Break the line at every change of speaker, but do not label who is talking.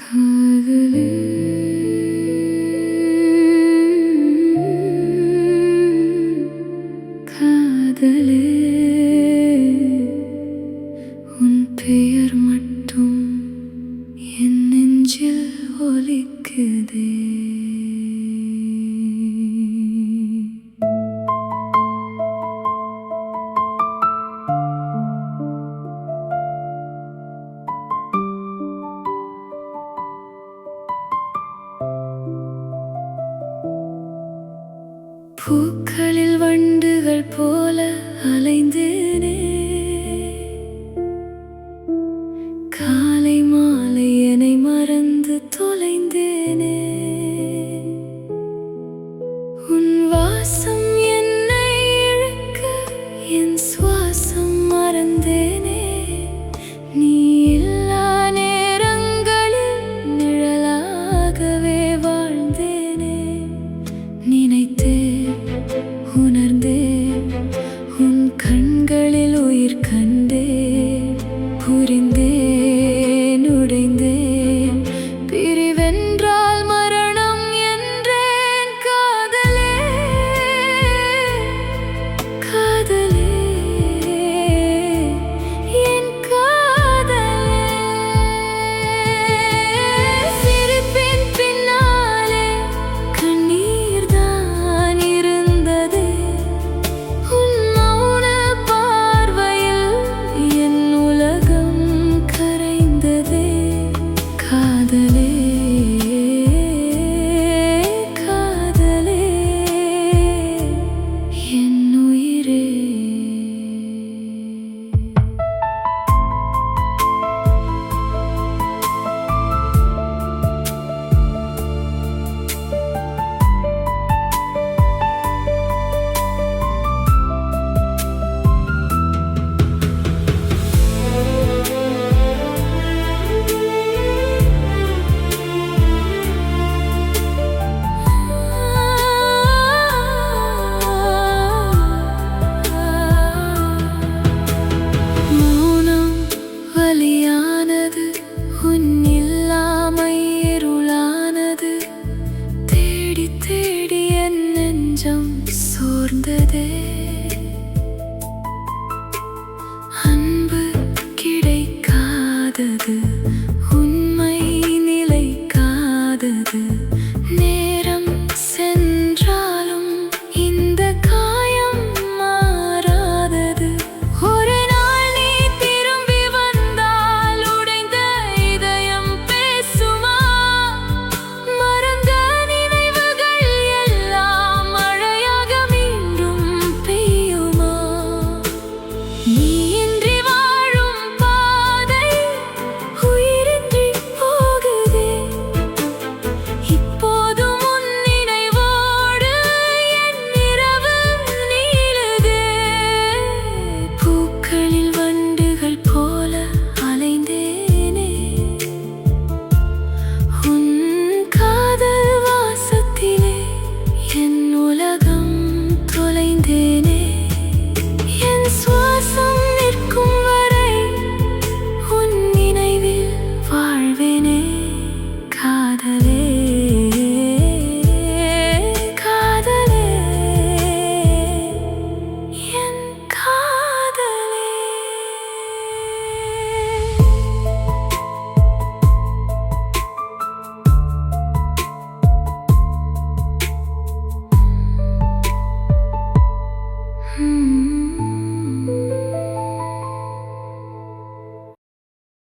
காதலே காதலே உன் பெயர் மட்டும் என் நெஞ்சில் ஒலிக்குதே. பூக்களில் வண்டுகள் போல அலைந்தேனே, காலை மாலை என்னை மறந்து தொலைந்தேனே. உன் வாசம் என்னை இழுக்க என் சுவாசம் மறந்தேனே. நீ இல்லா நேரங்களில் நிழலாகவே வாழ்ந்தேனே. நினைத்தேன் உணர்ந்தேன் உன் கண்களில் உயிர் கண்டேன். புரிந்தேன் உடைந்தேன் பிரிவென்றால் மரணம் என்றேன். காதலே காதலே என் காதலே. சிரிப்பின் பின்னாலே கண்ணீர் தான் இருந்தது. உன் மௌன பார்வையில் என் உலகம் கரைந்ததே. காதலே காதலே என் உயிரே. மௌனம் வலியானது, உன் இல்லாமை இருளானது. தேடி தேடி என் நெஞ்சம் சோர்ந்ததே. அன்பு கிடைக்காதது, உன்